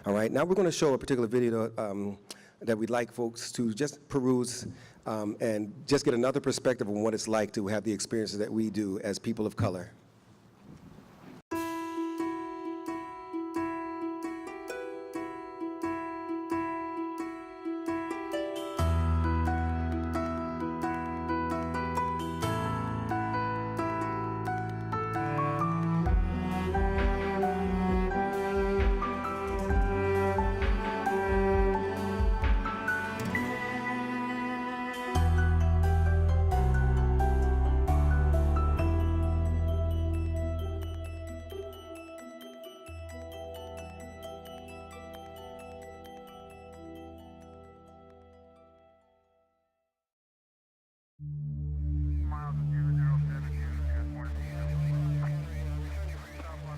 All right, now we're going to show a particular video that we'd like folks to just peruse and just get another perspective on what it's like to have the experiences that we do as people of color.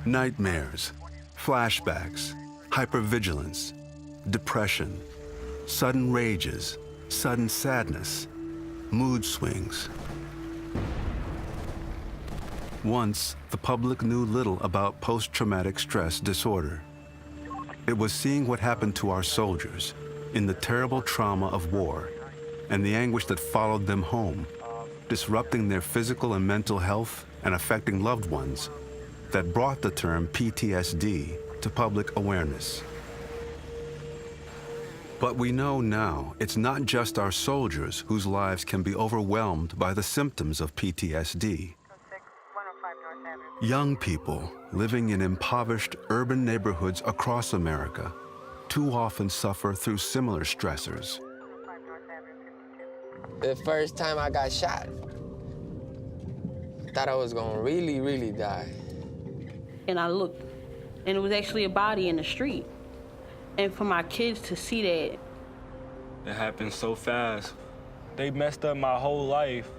Nightmares, flashbacks, hypervigilance, depression, sudden rages, sudden sadness, mood swings. Once, the public knew little about post-traumatic stress disorder. It was seeing what happened to our soldiers in the terrible trauma of war and the anguish that followed them home, disrupting their physical and mental health and affecting loved ones, that brought the term PTSD to public awareness. But we know now it's not just our soldiers whose lives can be overwhelmed by the symptoms of PTSD. Young people living in impoverished urban neighborhoods across America too often suffer through similar stressors. The first time I got shot, I thought I was gonna really die. And I looked, and it was actually a body in the street. And for my kids to see that. It happened so fast. They messed up my whole life.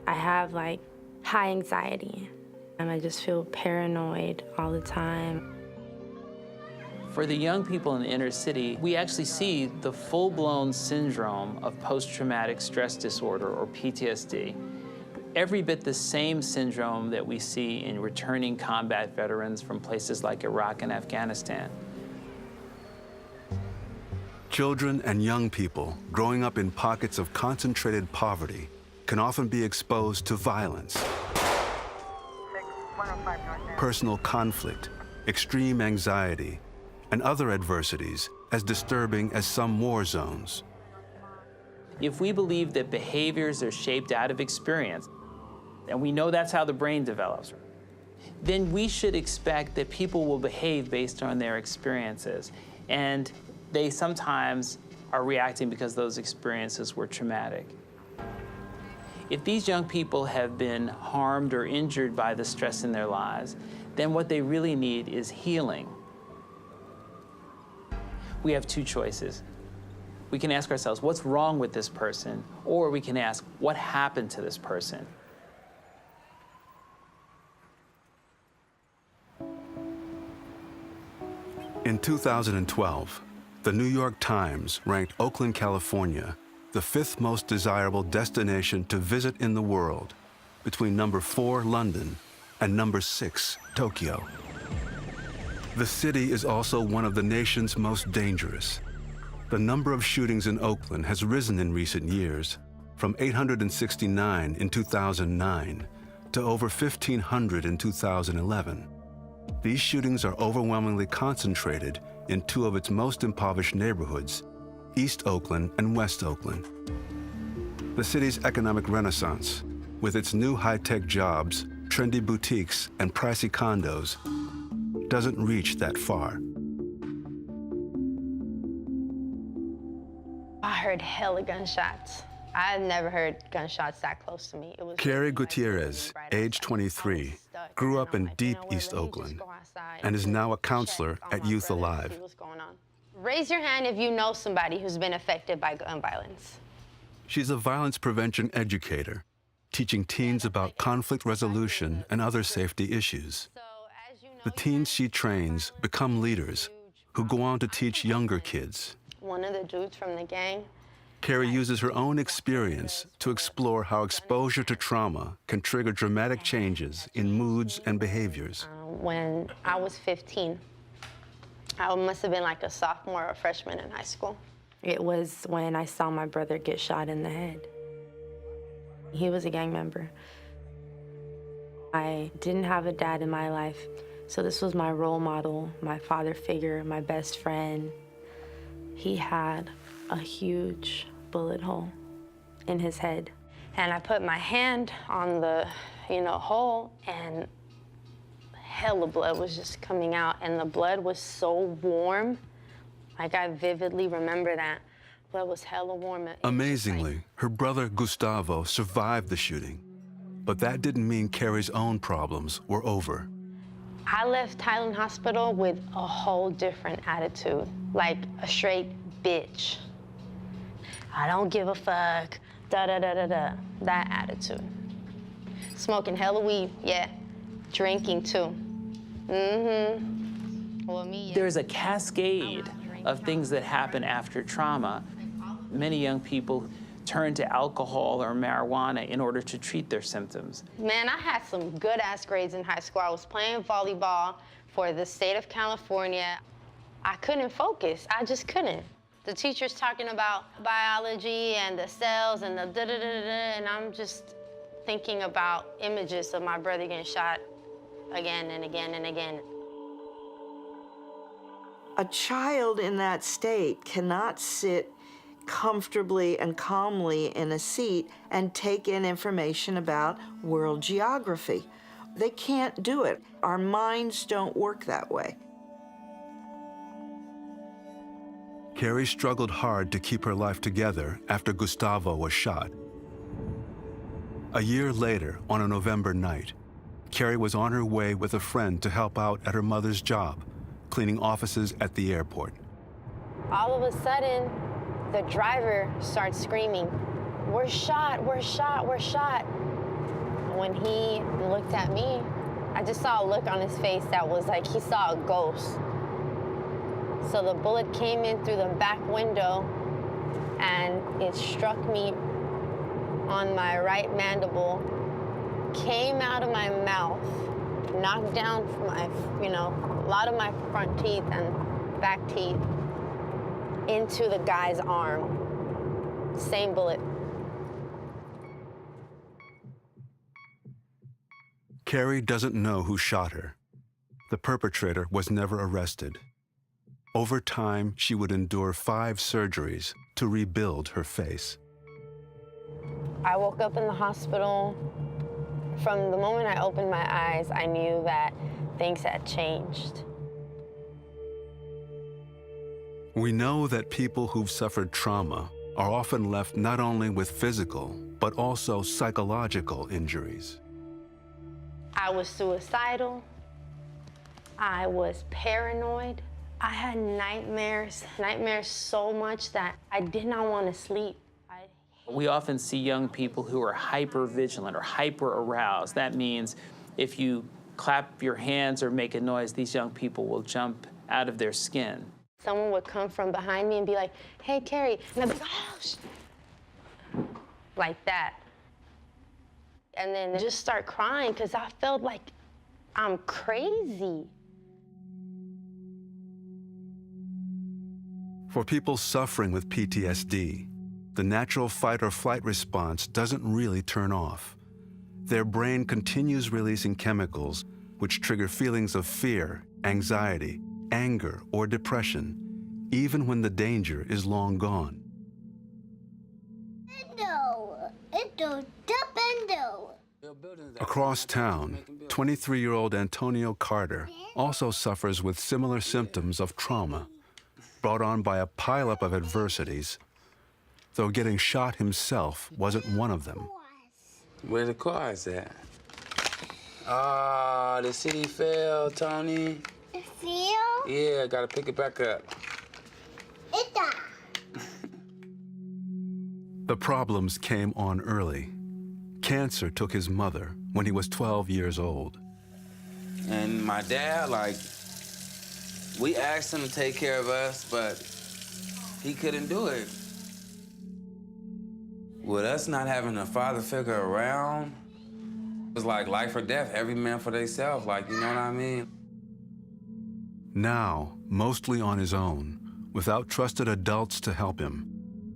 I have like high anxiety, and I just feel paranoid all the time. For the young people in the inner city, we actually see the full-blown syndrome of post-traumatic stress disorder, or PTSD. Every bit the same syndrome that we see in returning combat veterans from places like Iraq and Afghanistan. Children and young people growing up in pockets of concentrated poverty can often be exposed to violence, personal conflict, extreme anxiety, and other adversities as disturbing as some war zones. If we believe that behaviors are shaped out of experience, and we know that's how the brain develops, then we should expect that people will behave based on their experiences. And they sometimes are reacting because those experiences were traumatic. If these young people have been harmed or injured by the stress in their lives, then what they really need is healing. We have two choices. We can ask ourselves, what's wrong with this person? Or we can ask, what happened to this person? In 2012, the New York Times ranked Oakland, California, the 5th most desirable destination to visit in the world, between number 4, London, and number 6, Tokyo. The city is also one of the nation's most dangerous. The number of shootings in Oakland has risen in recent years, from 869 in 2009 to over 1,500 in 2011. These shootings are overwhelmingly concentrated in two of its most impoverished neighborhoods, East Oakland and West Oakland. The city's economic renaissance, with its new high-tech jobs, trendy boutiques, and pricey condos, doesn't reach that far. I heard hella gunshots. I had never heard gunshots that close to me. It was Carrie Gutierrez, age 23, grew up in deep East Oakland and is now a counselor at Youth Alive. Raise your hand if you know somebody who's been affected by gun violence. She's a violence prevention educator, teaching teens about conflict resolution and other safety issues. The teens she trains become leaders who go on to teach younger kids. One of the dudes from the gang. Carrie uses her own experience to explore how exposure to trauma can trigger dramatic changes in moods and behaviors. When I was 15, I must have been like a sophomore or a freshman in high school. It was when I saw my brother get shot in the head. He was a gang member. I didn't have a dad in my life, so this was my role model, my father figure, my best friend. He had a huge bullet hole in his head. And I put my hand on the, hole, and hella blood was just coming out, and the blood was so warm. Like, I vividly remember that. Blood was hella warm. Amazingly, her brother Gustavo survived the shooting. But that didn't mean Carrie's own problems were over. I left Highland Hospital with a whole different attitude, like a straight bitch. I don't give a fuck, da-da-da-da-da, that attitude. Smoking hella weed, yeah. Drinking too. Well, me, yeah. There's a cascade of things that happen after trauma. Many young people turn to alcohol or marijuana in order to treat their symptoms. Man, I had some good-ass grades in high school. I was playing volleyball for the state of California. I couldn't focus. I just couldn't. The teacher's talking about biology and the cells and the da-da-da-da-da, and I'm just thinking about images of my brother getting shot again and again and again. A child in that state cannot sit comfortably and calmly in a seat and take in information about world geography. They can't do it. Our minds don't work that way. Carrie struggled hard to keep her life together after Gustavo was shot. A year later, on a November night, Carrie was on her way with a friend to help out at her mother's job, cleaning offices at the airport. All of a sudden, the driver starts screaming, "We're shot, we're shot, we're shot." When he looked at me, I just saw a look on his face that was like he saw a ghost. So the bullet came in through the back window, and it struck me on my right mandible, came out of my mouth, knocked down my, a lot of my front teeth and back teeth into the guy's arm. Same bullet. Carrie doesn't know who shot her. The perpetrator was never arrested. Over time, she would endure 5 surgeries to rebuild her face. I woke up in the hospital. From the moment I opened my eyes, I knew that things had changed. We know that people who've suffered trauma are often left not only with physical, but also psychological injuries. I was suicidal. I was paranoid. I had nightmares so much that I did not want to sleep. We often see young people who are hyper-vigilant or hyper-aroused. That means if you clap your hands or make a noise, these young people will jump out of their skin. Someone would come from behind me and be like, "Hey, Carrie," and I'd be like, "Oh, like that. And then just start crying because I felt like I'm crazy. For people suffering with PTSD, the natural fight or flight response doesn't really turn off. Their brain continues releasing chemicals which trigger feelings of fear, anxiety, anger, or depression, even when the danger is long gone. Across town, 23-year-old Antonio Carter also suffers with similar symptoms of trauma, brought on by a pileup of adversities, though getting shot himself wasn't one of them. Where the cars at? Ah, the city fell, Tony. It fell? Yeah, gotta pick it back up. The problems came on early. Cancer took his mother when he was 12 years old. And my dad, we asked him to take care of us, but he couldn't do it. With us not having a father figure around, it was like life or death, every man for themselves, you know what I mean? Now, mostly on his own, without trusted adults to help him,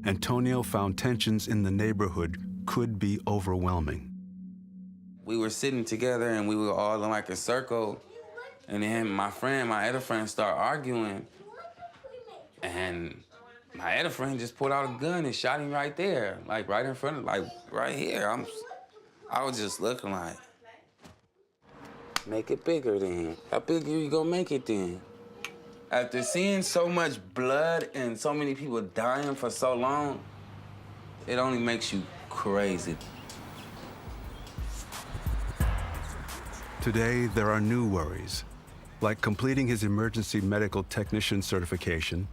Antonio found tensions in the neighborhood could be overwhelming. We were sitting together and we were all in like a circle, and then my other friend started arguing, and my other friend just pulled out a gun and shot him right there, like right in front of, like right here. I was just looking like, make it bigger then. How big are you gonna make it then? After seeing so much blood and so many people dying for so long, it only makes you crazy. Today, there are new worries, like completing his emergency medical technician certification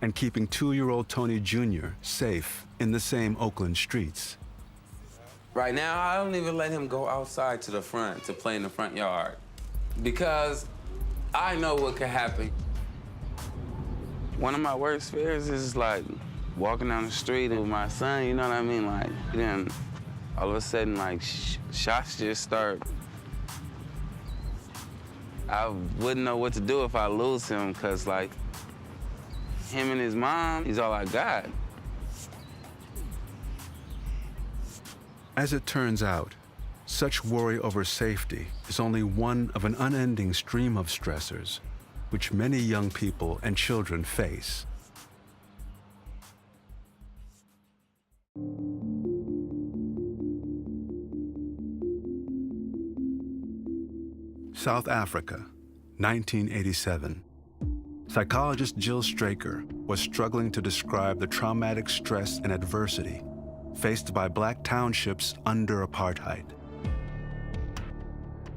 and keeping 2-year-old Tony Jr. safe in the same Oakland streets. Right now, I don't even let him go outside to the front to play in the front yard because I know what could happen. One of my worst fears is like walking down the street with my son, you know what I mean? Like, then all of a sudden, like, shots just start. I wouldn't know what to do if I lose him, because, like, him and his mom, he's all I got. As it turns out, such worry over safety is only one of an unending stream of stressors which many young people and children face. South Africa, 1987. Psychologist Jill Straker was struggling to describe the traumatic stress and adversity faced by black townships under apartheid.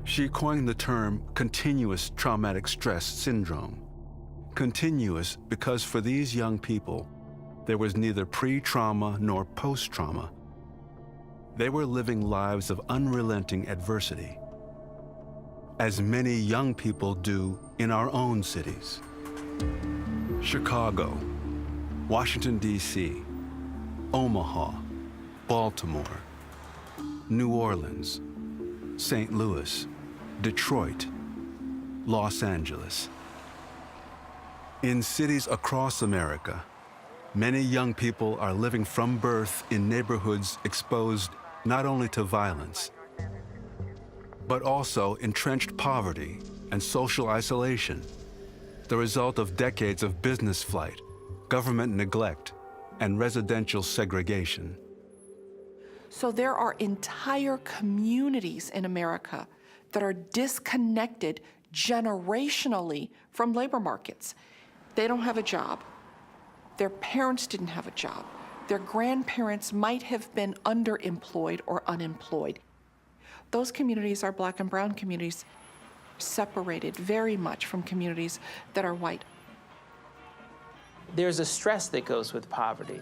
She coined the term continuous traumatic stress syndrome. Continuous because for these young people, there was neither pre-trauma nor post-trauma. They were living lives of unrelenting adversity, as many young people do in our own cities. Chicago, Washington, D.C., Omaha, Baltimore, New Orleans, St. Louis, Detroit, Los Angeles. In cities across America, many young people are living from birth in neighborhoods exposed not only to violence, but also entrenched poverty and social isolation, the result of decades of business flight, government neglect, and residential segregation. So there are entire communities in America that are disconnected generationally from labor markets. They don't have a job. Their parents didn't have a job. Their grandparents might have been underemployed or unemployed. Those communities are Black and brown communities, separated very much from communities that are white. There's a stress that goes with poverty.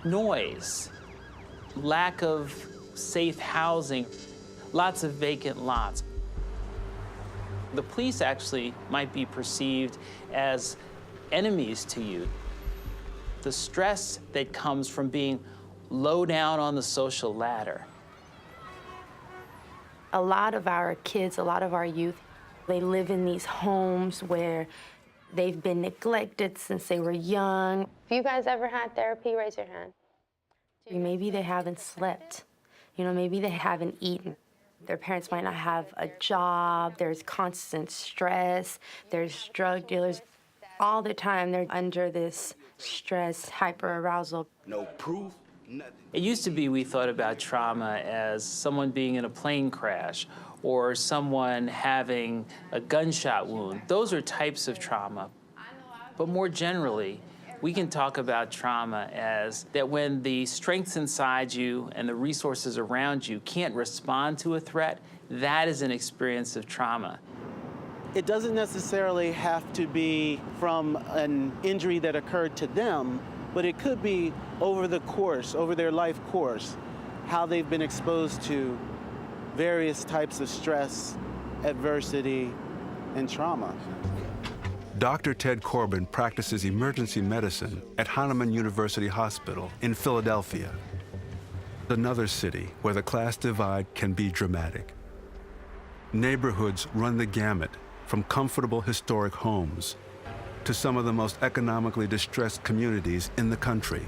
Noise, lack of safe housing, lots of vacant lots. The police actually might be perceived as enemies to you. The stress that comes from being low down on the social ladder. A lot of our kids, a lot of our youth, they live in these homes where they've been neglected since they were young. If you guys ever had therapy, raise your hand. Maybe they haven't slept. Maybe they haven't eaten. Their parents might not have a job. There's constant stress. There's drug dealers. All the time they're under this stress, hyperarousal. No proof, nothing. It used to be we thought about trauma as someone being in a plane crash or someone having a gunshot wound. Those are types of trauma. But more generally, we can talk about trauma as that when the strengths inside you and the resources around you can't respond to a threat, that is an experience of trauma. It doesn't necessarily have to be from an injury that occurred to them, but it could be over their life course, how they've been exposed to various types of stress, adversity, and trauma. Dr. Ted Corbin practices emergency medicine at Hahnemann University Hospital in Philadelphia, another city where the class divide can be dramatic. Neighborhoods run the gamut from comfortable historic homes to some of the most economically distressed communities in the country.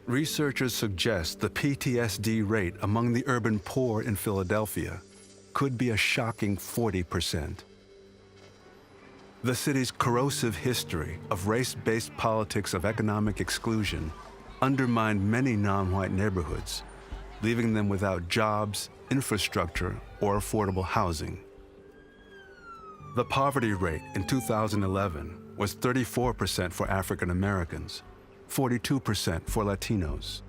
Researchers suggest the PTSD rate among the urban poor in Philadelphia could be a shocking 40%. The city's corrosive history of race-based politics of economic exclusion undermined many non-white neighborhoods, leaving them without jobs, infrastructure, or affordable housing. The poverty rate in 2011 was 34% for African Americans, 42% for Latinos.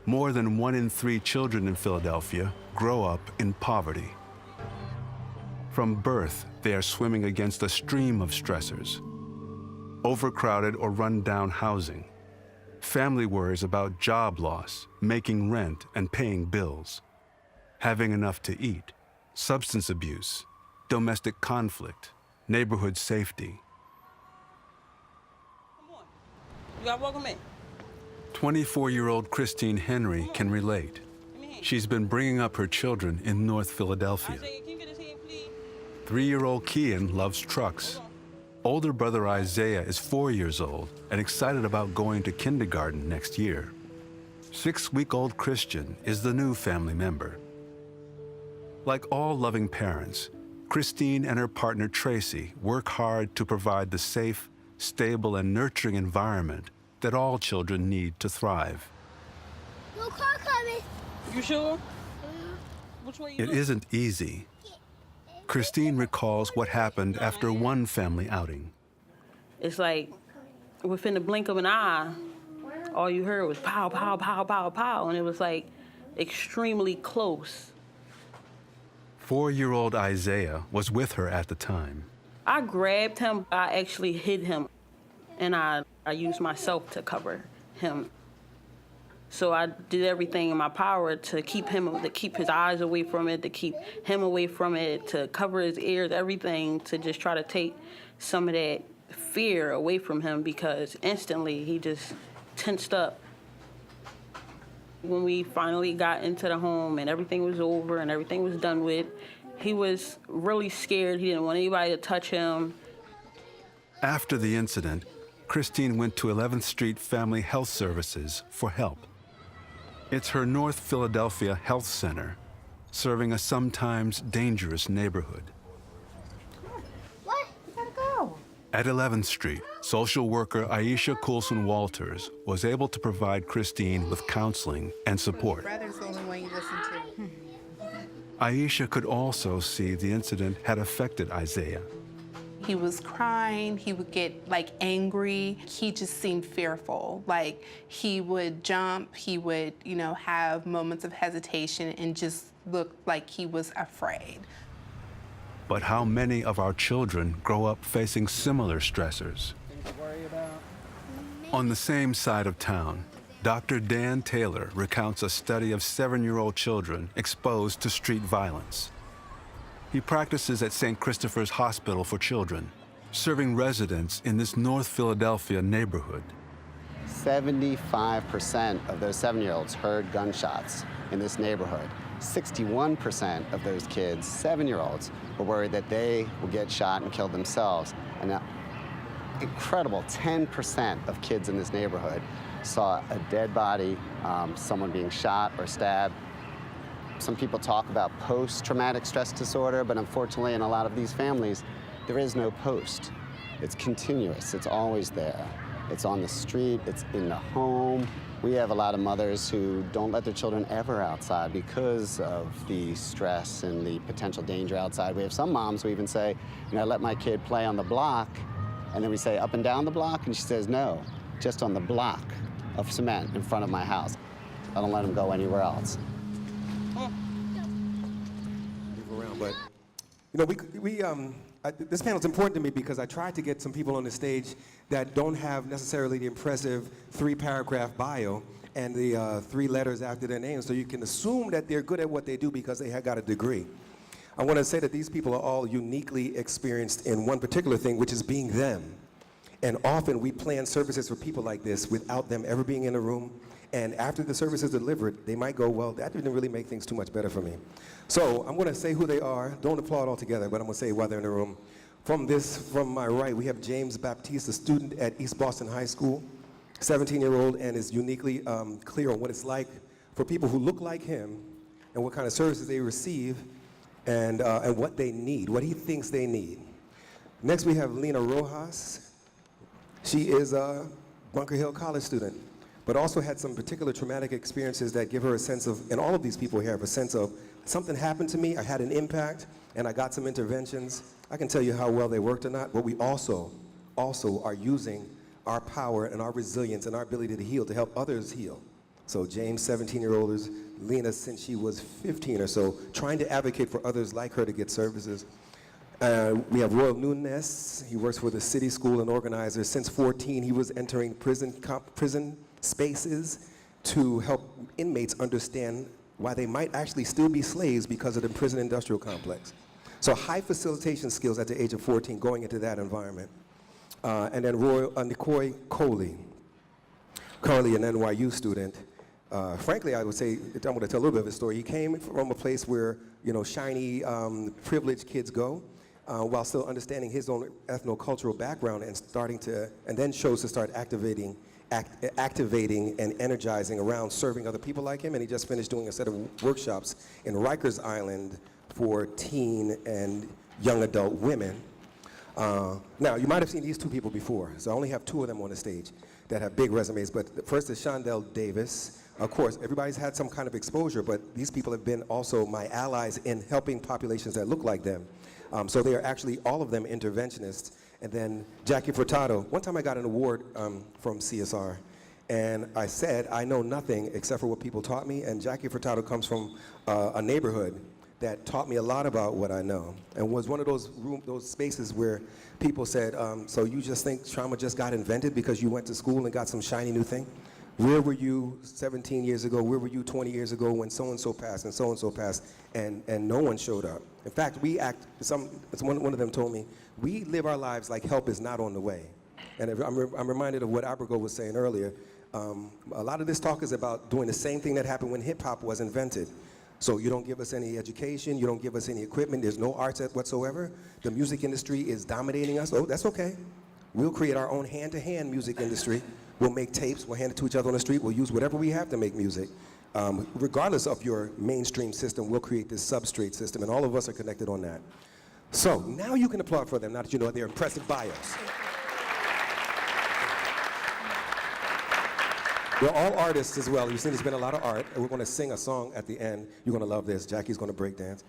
More than 1 in 3 children in Philadelphia grow up in poverty. From birth, they are swimming against a stream of stressors: overcrowded or run-down housing, family worries about job loss, making rent and paying bills, having enough to eat, substance abuse, domestic conflict, neighborhood safety. You gotta welcome in. 24-year-old Christine Henry can relate. She's been bringing up her children in North Philadelphia. 3-year-old Kian loves trucks. Older brother Isaiah is 4 years old and excited about going to kindergarten next year. 6-week-old Christian is the new family member. Like all loving parents, Christine and her partner Tracy work hard to provide the safe, stable, and nurturing environment that all children need to thrive. No car coming. You sure? Which way you It isn't easy. Christine recalls what happened after one family outing. It's like within the blink of an eye, all you heard was pow, pow, pow, pow, pow, and it was like extremely close. 4-year-old Isaiah was with her at the time. I grabbed him, I actually hid him, and I used myself to cover him. So I did everything in my power to keep his eyes away from it, to keep him away from it, to cover his ears, everything, to just try to take some of that fear away from him, because instantly he just tensed up. When we finally got into the home and everything was over and everything was done with, he was really scared. He didn't want anybody to touch him. After the incident, Christine went to 11th Street Family Health Services for help. It's her North Philadelphia Health Center, serving a sometimes dangerous neighborhood. What? You gotta go. At 11th Street, social worker Aisha Coulson Walters was able to provide Christine with counseling and support. Brother's the only one you listen to. Aisha could also see the incident had affected Isaiah. He was crying, he would get like angry. He just seemed fearful. Like he would jump, he would, have moments of hesitation and just look like he was afraid. But how many of our children grow up facing similar stressors? On the same side of town, Dr. Dan Taylor recounts a study of 7-year-old children exposed to street violence. He practices at St. Christopher's Hospital for Children, serving residents in this North Philadelphia neighborhood. 75% of those 7-year-olds heard gunshots in this neighborhood. 61% of those kids, 7-year-olds, were worried that they would get shot and kill themselves. And an incredible 10% of kids in this neighborhood saw a dead body, someone being shot or stabbed. Some people talk about post-traumatic stress disorder, but unfortunately in a lot of these families, there is no post. It's continuous, it's always there. It's on the street, it's in the home. We have a lot of mothers who don't let their children ever outside because of the stress and the potential danger outside. We have some moms who even say, I let my kid play on the block, and then we say up and down the block, and she says, no, just on the block of cement in front of my house. I don't let him go anywhere else. But this panel is important to me because I tried to get some people on the stage that don't have necessarily the impressive 3-paragraph bio and the 3 letters after their name, so you can assume that they're good at what they do because they have got a degree. I want to say that these people are all uniquely experienced in one particular thing, which is being them. And often we plan services for people like this without them ever being in the room And after the service is delivered, they might go, well, that didn't really make things too much better for me. So I'm going to say who they are. Don't applaud altogether, but I'm going to say while they're in the room. From my right, we have James Baptiste, a student at East Boston High School, 17-year-old, and is uniquely clear on what it's like for people who look like him and what kind of services they receive and what they need, what he thinks they need. Next, we have Lena Rojas. She is a Bunker Hill College student, but also had some particular traumatic experiences that give her a sense of, and all of these people here have a sense of, something happened to me, I had an impact, and I got some interventions. I can tell you how well they worked or not, but we also are using our power and our resilience and our ability to heal to help others heal. So James, 17-year-old, is Lena since she was 15 or so, trying to advocate for others like her to get services. We have Royal Nunes. He works for the city school and organizer. Since 14, he was entering prison spaces to help inmates understand why they might actually still be slaves because of the prison industrial complex. So high facilitation skills at the age of 14 going into that environment. And then Nikoi Coley, currently an NYU student. Frankly, I would say, I'm going to tell a little bit of his story. He came from a place where, shiny, privileged kids go, while still understanding his own ethno-cultural background and then chose to start activating and energizing around serving other people like him. And he just finished doing a set of workshops in Rikers Island for teen and young adult women. Now, you might have seen these two people before, so I only have two of them on the stage that have big resumes, but the first is Shondell Davis. Of course, everybody's had some kind of exposure, but these people have been also my allies in helping populations that look like them. So they are actually, all of them, interventionists. And then Jackie Furtado. One time I got an award from CSR, and I said, I know nothing except for what people taught me, and Jackie Furtado comes from a neighborhood that taught me a lot about what I know, and was one of those spaces where people said, so you just think trauma just got invented because you went to school and got some shiny new thing? Where were you 17 years ago? Where were you 20 years ago when so-and-so passed and so-and-so passed, and no one showed up? In fact, one of them told me, we live our lives like help is not on the way. And I'm reminded of what Abrigo was saying earlier. A lot of this talk is about doing the same thing that happened when hip-hop was invented. So you don't give us any education, you don't give us any equipment, there's no arts whatsoever. The music industry is dominating us. Oh, that's okay. We'll create our own hand-to-hand music industry. We'll make tapes, we'll hand it to each other on the street, we'll use whatever we have to make music. Regardless of your mainstream system, we'll create this substrate system, and all of us are connected on that. So now you can applaud for them, now that you know their impressive bios. They're all artists as well. You've seen there's been a lot of art, and we're going to sing a song at the end. You're going to love this. Jackie's going to break dance.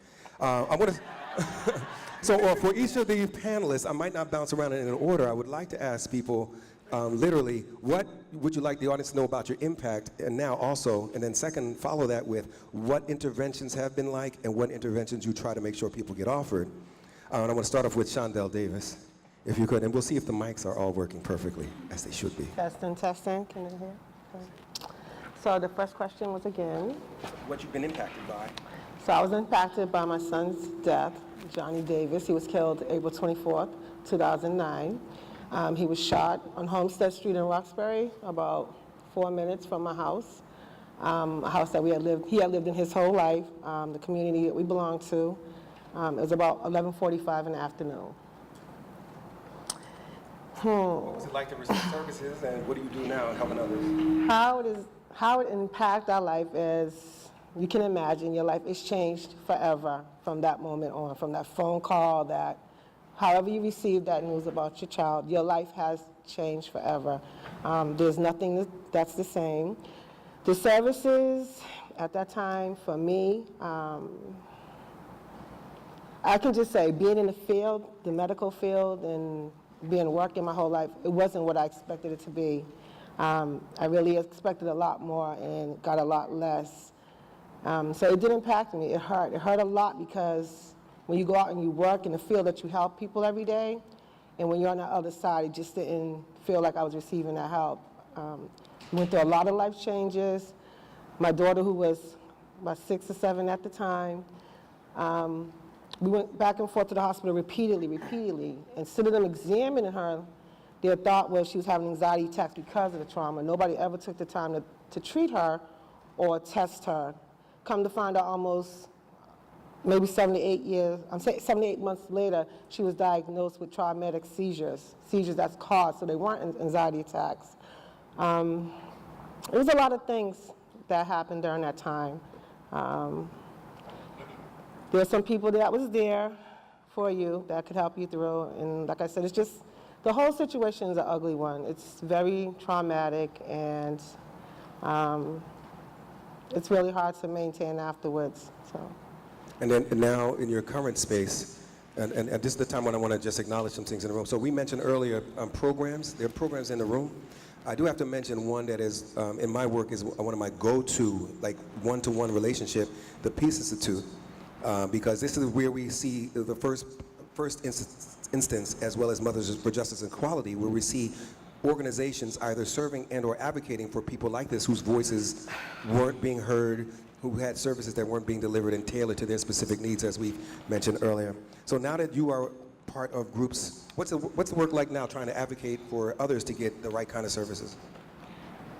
So for each of the panelists, I might not bounce around in an order. I would like to ask people, literally, what would you like the audience to know about your impact? And now also, and then second, follow that with what interventions have been like and what interventions you try to make sure people get offered. And I want to start off with Shondell Davis, if you could, and we'll see if the mics are all working perfectly, as they should be. Testing, testing. Can you hear? So the first question was again. What you've been impacted by. So I was impacted by my son's death, Johnny Davis. He was killed April 24th, 2009. He was shot on Homestead Street in Roxbury, about 4 minutes from my house, a house that he had lived in his whole life, the community that we belonged to. It was about 11:45 in the afternoon. What was it like to receive services, and what do you do now in helping others? How it impacts our life is, you can imagine, your life is changed forever from that moment on, from that phone call, that however you received that news about your child, your life has changed forever. There's nothing that's the same. The services at that time for me, I can just say being in the field, the medical field, and being working my whole life, it wasn't what I expected it to be. I really expected a lot more and got a lot less. So it did impact me. It hurt. It hurt a lot because when you go out and you work in the field that you help people every day, and when you're on the other side, it just didn't feel like I was receiving that help. Went through a lot of life changes. My daughter, who was about 6 or 7 at the time, we went back and forth to the hospital repeatedly. Instead of them examining her, their thought was she was having anxiety attacks because of the trauma. Nobody ever took the time to to treat her or test her. Come to find out almost maybe 78 months later, she was diagnosed with traumatic seizures that's caused, so they weren't anxiety attacks. It was a lot of things that happened during that time. There are some people that was there for you that could help you through, and like I said, it's just, the whole situation is an ugly one. It's very traumatic, and it's really hard to maintain afterwards. So. And then and now in your current space, and this is the time when I want to just acknowledge some things in the room. So we mentioned earlier programs. There are programs in the room. I do have to mention one that is, in my work, is one of my go-to, like one-to-one relationship, the Peace Institute, because this is where we see the first instance, as well as Mothers for Justice and Equality, where we see organizations either serving and or advocating for people like this whose voices weren't being heard, who had services that weren't being delivered and tailored to their specific needs, as we mentioned earlier. So now that you are part of groups, what's the work like now trying to advocate for others to get the right kind of services?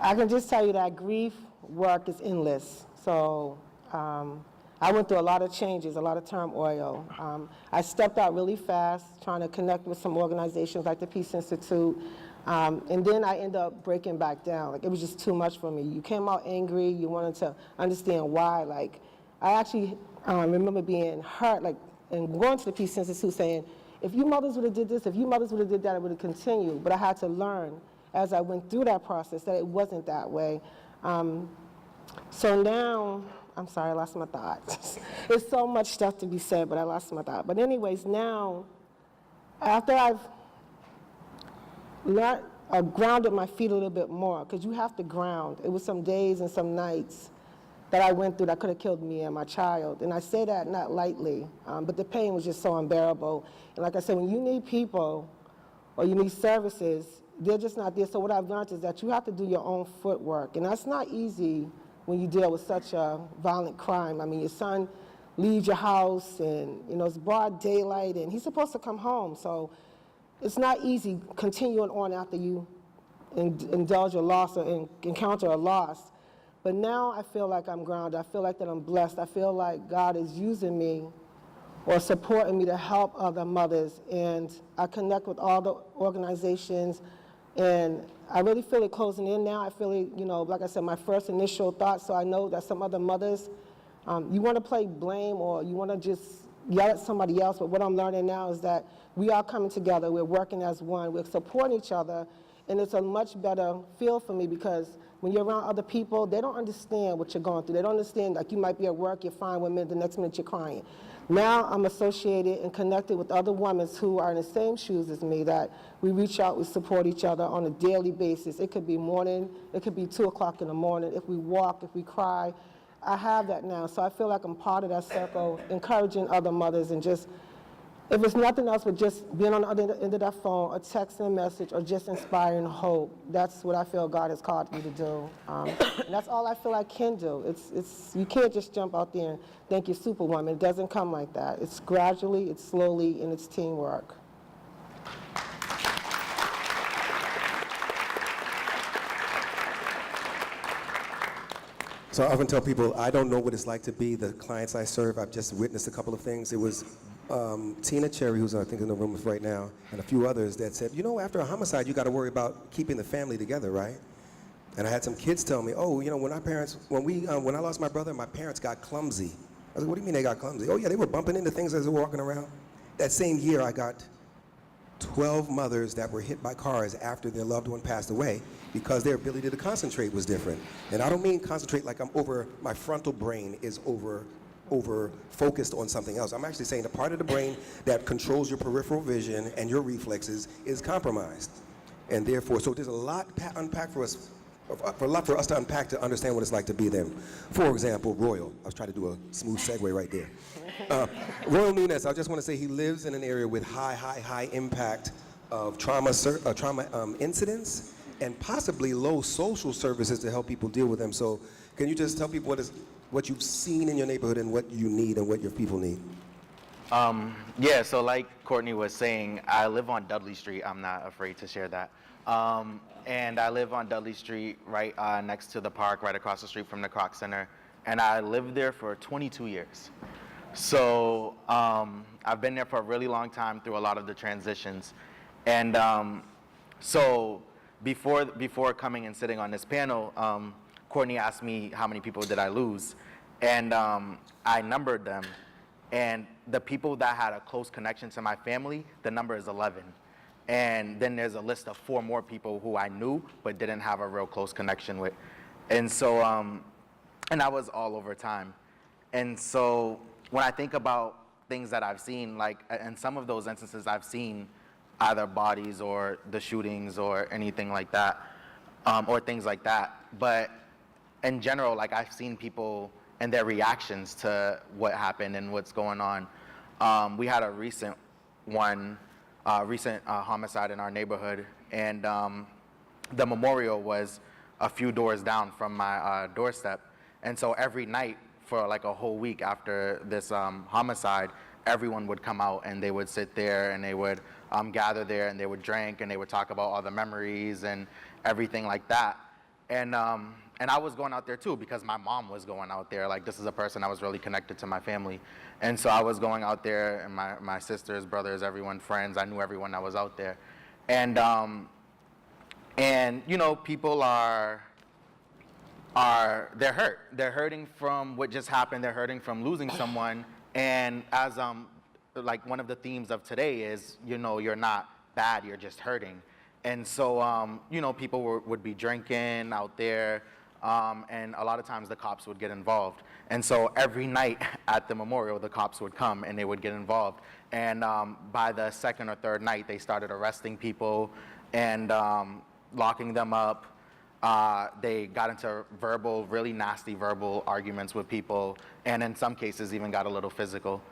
I can just tell you that grief work is endless. So I went through a lot of changes, a lot of turmoil. I stepped out really fast, trying to connect with some organizations like the Peace Institute. And then I ended up breaking back down. Like, it was just too much for me. You came out angry. You wanted to understand why. Like, I actually remember being hurt, like, and going to the Peace Institute saying, if you mothers would have did this, if you mothers would have did that, it would have continued. But I had to learn as I went through that process that it wasn't that way. So now, I'm sorry, I lost my thought. There's so much stuff to be said, but I lost my thought. But anyways, now, after I've grounded my feet a little bit more, because you have to ground. It was some days and some nights that I went through that could have killed me and my child. And I say that not lightly, but the pain was just so unbearable. And like I said, when you need people or you need services, they're just not there. So what I've learned is that you have to do your own footwork. And that's not easy when you deal with such a violent crime. I mean, your son leaves your house and, you know, it's broad daylight and he's supposed to come home. So it's not easy continuing on after you indulge a loss or encounter a loss. But now I feel like I'm grounded. I feel like that I'm blessed. I feel like God is using me or supporting me to help other mothers. And I connect with all the organizations. And I really feel it closing in now. I feel it, you know, like I said, my first initial thought. So I know that some other mothers, you want to play blame or you want to just yell at somebody else. But what I'm learning now is that we are coming together. We're working as one. We're supporting each other. And it's a much better feel for me because when you're around other people, they don't understand what you're going through. They don't understand, like, you might be at work, you're fine 1 minute, the next minute you're crying. Now I'm associated and connected with other women who are in the same shoes as me, that we reach out, we support each other on a daily basis. It could be morning, it could be 2 o'clock in the morning. If we walk, if we cry, I have that now. So I feel like I'm part of that circle, encouraging other mothers and just, if it's nothing else but just being on the other end of that phone, or texting a message, or just inspiring hope, that's what I feel God has called me to do. And that's all I feel I can do. You can't just jump out there and think you're Superwoman. It doesn't come like that. It's gradually, it's slowly, and it's teamwork. So I often tell people, I don't know what it's like to be the clients I serve. I've just witnessed a couple of things. It was Tina Cherry, who's I think in the room right now, and a few others that said, you know, after a homicide, you got to worry about keeping the family together, right? And I had some kids tell me, oh, you know, when I lost my brother, my parents got clumsy. I was like, what do you mean they got clumsy? Oh yeah, they were bumping into things as they were walking around. That same year, I got 12 mothers that were hit by cars after their loved one passed away because their ability to concentrate was different. And I don't mean concentrate like my frontal brain is over focused on something else. I'm actually saying the part of the brain that controls your peripheral vision and your reflexes is compromised. And therefore, so there's a lot unpack for us, a lot for us to unpack to understand what it's like to be them. For example, Royal. I was trying to do a smooth segue right there. Royal Nunes, I just want to say he lives in an area with high impact of trauma incidents and possibly low social services to help people deal with them. So can you just tell people what you've seen in your neighborhood and what you need and what your people need? Yeah, so like Courtney was saying, I live on Dudley Street. I'm not afraid to share that. and I live on Dudley Street, right next to the park, right across the street from the Kroc Center. And I lived there for 22 years. So I've been there for a really long time through a lot of the transitions. And so before coming and sitting on this panel, Courtney asked me how many people did I lose. And I numbered them. And the people that had a close connection to my family, the number is 11. And then there's a list of 4 more people who I knew but didn't have a real close connection with. And so, and that was all over time. And so when I think about things that I've seen, like in some of those instances I've seen either bodies or the shootings or anything like that, or things like that. But in general, like I've seen people and their reactions to what happened and what's going on. We had a recent homicide in our neighborhood, and the memorial was a few doors down from my doorstep. And so every night for like a whole week after this homicide, everyone would come out and they would sit there and they would gather there and they would drink and they would talk about all the memories and everything like that. And I was going out there too because my mom was going out there. Like, this is a person that was really connected to my family. And so I was going out there, and my sisters, brothers, everyone, friends, I knew everyone that was out there. And you know, people they're hurt. They're hurting from what just happened. They're hurting from losing someone. And as like one of the themes of today is, you know, you're not bad, you're just hurting. And so, you know, people would be drinking out there, and a lot of times the cops would get involved. And so every night at the memorial, the cops would come and they would get involved. And by the second or third night, they started arresting people and locking them up. They got into really nasty verbal arguments with people, and in some cases even got a little physical.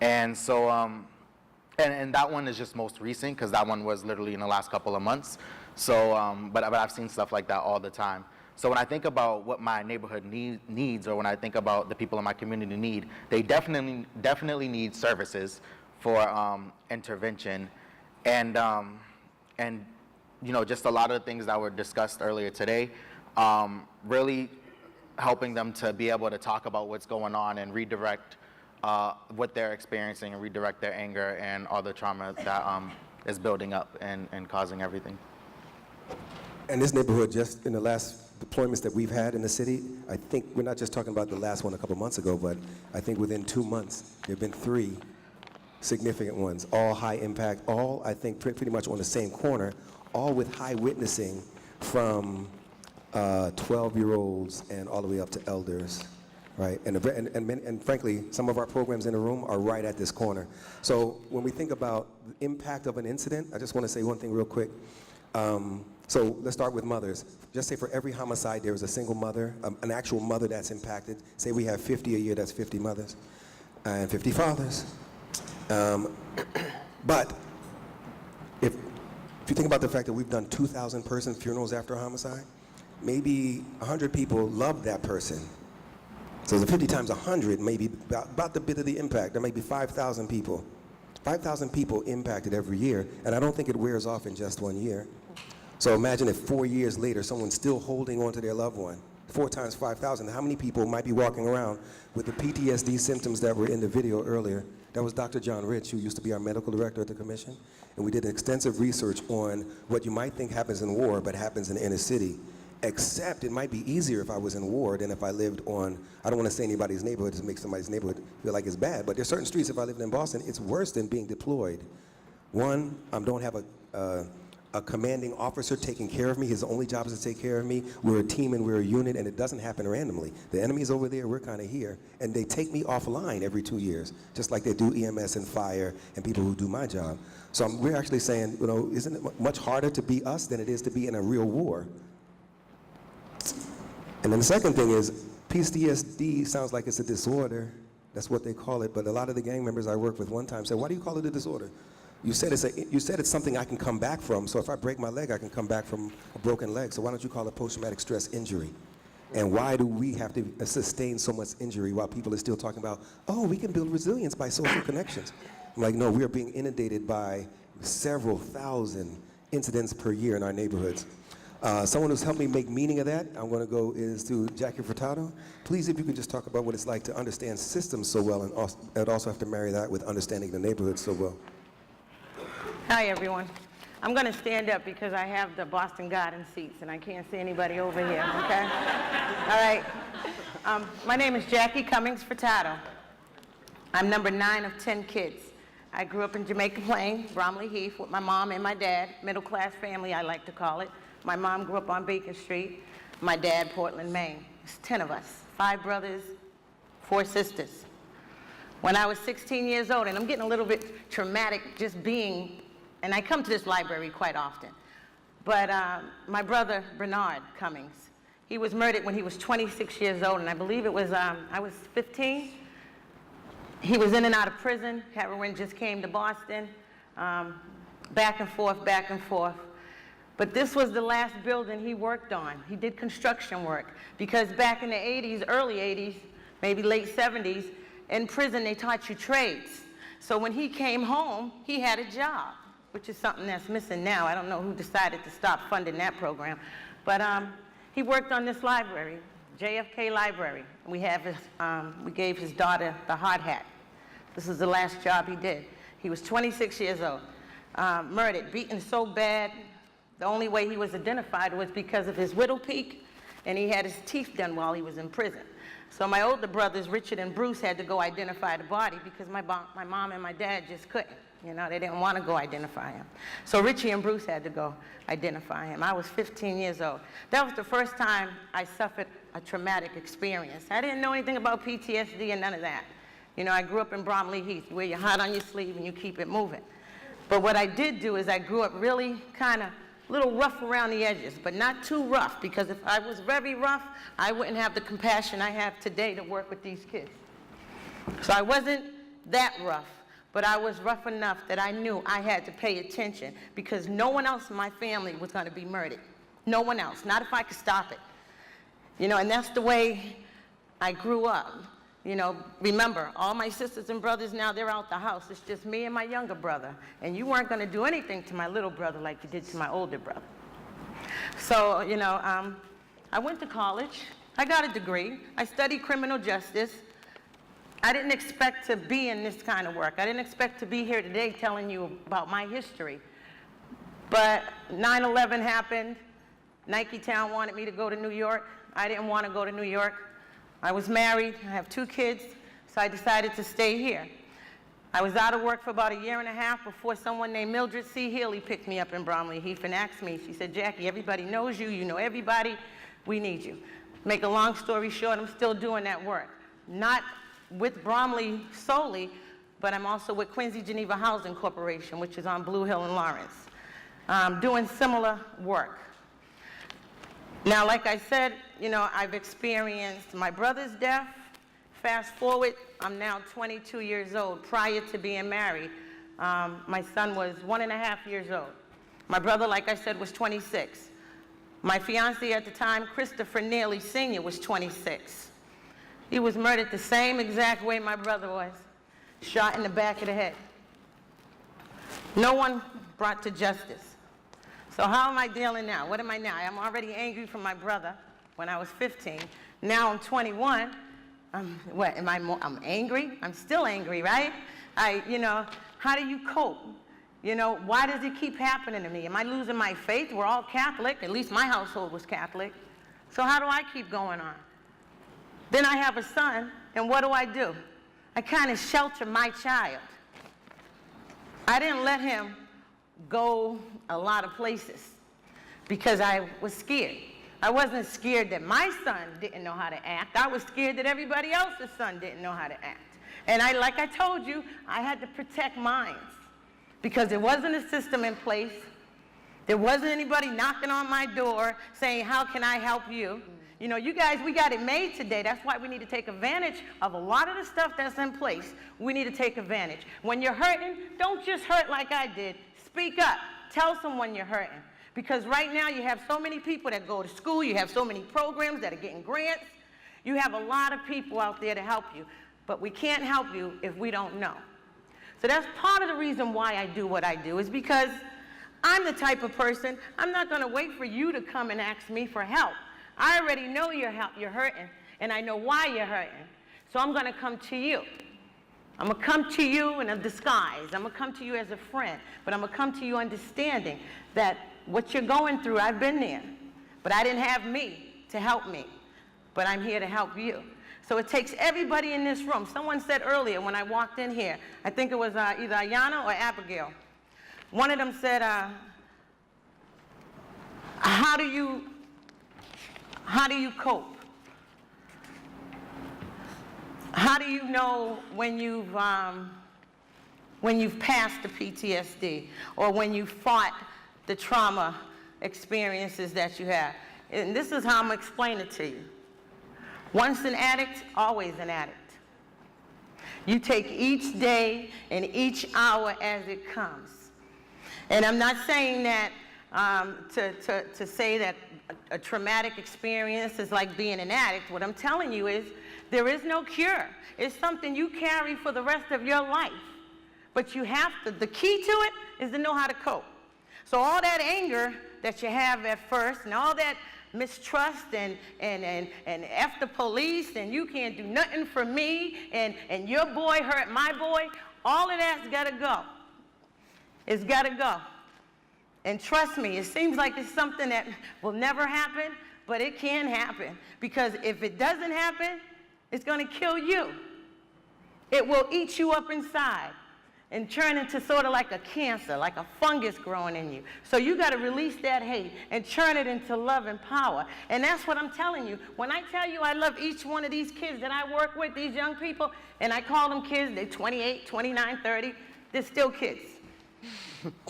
And so, and that one is just most recent because that one was literally in the last couple of months. So, but I've seen stuff like that all the time. So when I think about what my neighborhood needs, or when I think about the people in my community need, they definitely need services for intervention, and you know, just a lot of the things that were discussed earlier today, really helping them to be able to talk about what's going on and redirect what they're experiencing and redirect their anger and all the trauma that is building up and causing everything. And this neighborhood, just in the last deployments that we've had in the city, I think we're not just talking about the last one a couple months ago, but I think within 2 months, there have been 3 significant ones, all high impact, all I think pretty much on the same corner, all with high witnessing from 12-year-olds and all the way up to elders, right? And frankly, some of our programs in the room are right at this corner. So when we think about the impact of an incident, I just want to say one thing real quick. So let's start with mothers. Just say for every homicide, there is a single mother, an actual mother that's impacted. Say we have 50 a year, that's 50 mothers and 50 fathers. But if you think about the fact that we've done 2,000 person funerals after a homicide, maybe 100 people love that person. So the 50 times 100 may be about the bit of the impact. There may be 5,000 people. 5,000 people impacted every year, and I don't think it wears off in just 1 year. So imagine if 4 years later, someone's still holding on to their loved one. 4 times 5,000, how many people might be walking around with the PTSD symptoms that were in the video earlier? That was Dr. John Rich, who used to be our medical director at the commission. And we did extensive research on what you might think happens in war, but happens in the inner city. Except it might be easier if I was in war than if I lived on, I don't want to say anybody's neighborhood to make somebody's neighborhood feel like it's bad, but there's certain streets, if I lived in Boston, it's worse than being deployed. One, I don't have a commanding officer taking care of me. His only job is to take care of me. We're a team and we're a unit, and it doesn't happen randomly. The enemy's over there, we're kind of here, and they take me offline every 2 years, just like they do EMS and fire and people who do my job. So we're actually saying, you know, isn't it much harder to be us than it is to be in a real war? And then the second thing is, PTSD sounds like it's a disorder. That's what they call it, but a lot of the gang members I worked with one time said, why do you call it a disorder? You said it's something I can come back from, so if I break my leg, I can come back from a broken leg, so why don't you call it post-traumatic stress injury? And why do we have to sustain so much injury while people are still talking about, oh, we can build resilience by social connections? I'm like, no, we are being inundated by several thousand incidents per year in our neighborhoods. Someone who's helped me make meaning of that, I'm going to go is to Jackie Furtado. Please, if you could just talk about what it's like to understand systems so well and also have to marry that with understanding the neighborhood so well. Hi, everyone. I'm going to stand up because I have the Boston Garden seats and I can't see anybody over here, okay? All right. My name is Jackie Cummings Furtado. I'm number 9 of 10 kids. I grew up in Jamaica Plain, Bromley Heath, with my mom and my dad, middle-class family, I like to call it. My mom grew up on Baker Street, my dad, Portland, Maine. It's 10 of us, 5 brothers, 4 sisters. When I was 16 years old, and I'm getting a little bit traumatic just being, and I come to this library quite often, but my brother, Bernard Cummings, he was murdered when he was 26 years old, and I believe it was, I was 15. He was in and out of prison. Heroin just came to Boston, back and forth, back and forth. But this was the last building he worked on. He did construction work because back in the 80s, early 80s, maybe late 70s, in prison they taught you trades. So when he came home, he had a job, which is something that's missing now. I don't know who decided to stop funding that program. But he worked on this library, JFK Library. We gave his daughter the hard hat. This is the last job he did. He was 26 years old, murdered, beaten so bad. The only way he was identified was because of his widow peak, and he had his teeth done while he was in prison. So my older brothers, Richard and Bruce, had to go identify the body because my mom and my dad just couldn't. You know, they didn't want to go identify him. So Richie and Bruce had to go identify him. I was 15 years old. That was the first time I suffered a traumatic experience. I didn't know anything about PTSD and none of that. You know, I grew up in Bromley Heath. You wear your heart on your sleeve and you keep it moving. But what I did do is I grew up really kind of a little rough around the edges, but not too rough, because if I was very rough, I wouldn't have the compassion I have today to work with these kids. So I wasn't that rough, but I was rough enough that I knew I had to pay attention because no one else in my family was going to be murdered. No one else, not if I could stop it. You know, and that's the way I grew up. You know, remember, all my sisters and brothers now, they're out the house. It's just me and my younger brother. And you weren't going to do anything to my little brother like you did to my older brother. So, you know, I went to college. I got a degree. I studied criminal justice. I didn't expect to be in this kind of work. I didn't expect to be here today telling you about my history. But 9/11 happened. Nike Town wanted me to go to New York. I didn't want to go to New York. I was married, I have 2 kids, so I decided to stay here. I was out of work for about 1.5 years before someone named Mildred C. Healy picked me up in Bromley Heath and asked me, she said, Jackie, everybody knows you, you know everybody, we need you. Make a long story short, I'm still doing that work. Not with Bromley solely, but I'm also with Quincy Geneva Housing Corporation, which is on Blue Hill in Lawrence, doing similar work. Now, like I said, you know, I've experienced my brother's death. Fast forward, I'm now 22 years old. Prior to being married, my son was 1.5 years old. My brother, like I said, was 26. My fiance at the time, Christopher Neely Sr., was 26. He was murdered the same exact way my brother was, shot in the back of the head. No one brought to justice. So how am I dealing now? What am I now? I'm already angry from my brother when I was 15. Now I'm 21. I'm angry? I'm still angry, right? You know, how do you cope? You know, why does it keep happening to me? Am I losing my faith? We're all Catholic. At least my household was Catholic. So how do I keep going on? Then I have a son, and what do? I kind of shelter my child. I didn't let him go a lot of places because I was scared. I wasn't scared that my son didn't know how to act. I was scared that everybody else's son didn't know how to act. And like I told you, I had to protect mine because there wasn't a system in place. There wasn't anybody knocking on my door saying, how can I help you? You know, you guys, we got it made today. That's why we need to take advantage of a lot of the stuff that's in place. We need to take advantage. When you're hurting, don't just hurt like I did. Speak up. Tell someone you're hurting. Because right now you have so many people that go to school. You have so many programs that are getting grants. You have a lot of people out there to help you. But we can't help you if we don't know. So that's part of the reason why I do what I do, is because I'm the type of person, I'm not going to wait for you to come and ask me for help. I already know you're hurting, and I know why you're hurting. So I'm going to come to you. I'm going to come to you in a disguise. I'm going to come to you as a friend, but I'm going to come to you understanding that what you're going through, I've been there, but I didn't have me to help me, but I'm here to help you. So it takes everybody in this room. Someone said earlier when I walked in here, I think it was either Ayana or Abigail. One of them said, how do you cope? How do you know when you've passed the PTSD or when you fought the trauma experiences that you have? And this is how I'm going to explain it to you. Once an addict, always an addict. You take each day and each hour as it comes. And I'm not saying that to say that a traumatic experience is like being an addict. What I'm telling you is there is no cure. It's something you carry for the rest of your life. But you have to, the key to it is to know how to cope. So all that anger that you have at first and all that mistrust and F the police and you can't do nothing for me and your boy hurt my boy, all of that's got to go. It's got to go. And trust me, it seems like it's something that will never happen, but it can happen. Because if it doesn't happen, it's going to kill you. It will eat you up inside and turn into sort of like a cancer, like a fungus growing in you. So you got to release that hate and turn it into love and power. And that's what I'm telling you. When I tell you I love each one of these kids that I work with, these young people, and I call them kids, they're 28, 29, 30, they're still kids.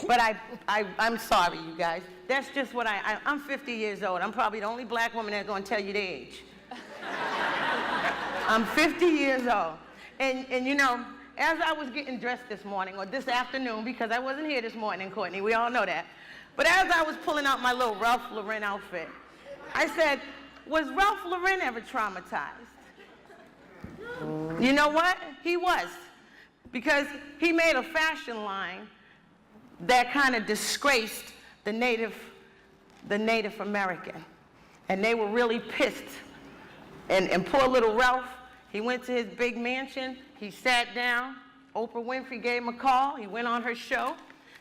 But I'm sorry, you guys. That's just what I'm 50 years old. I'm probably the only black woman that's going to tell you the age. I'm 50 years old. And you know, as I was getting dressed this morning, or this afternoon, because I wasn't here this morning, Courtney, we all know that. But as I was pulling out my little Ralph Lauren outfit, I said, was Ralph Lauren ever traumatized? You know what? He was. Because he made a fashion line that kind of disgraced the Native American. And they were really pissed. And poor little Ralph, he went to his big mansion, he sat down, Oprah Winfrey gave him a call, he went on her show.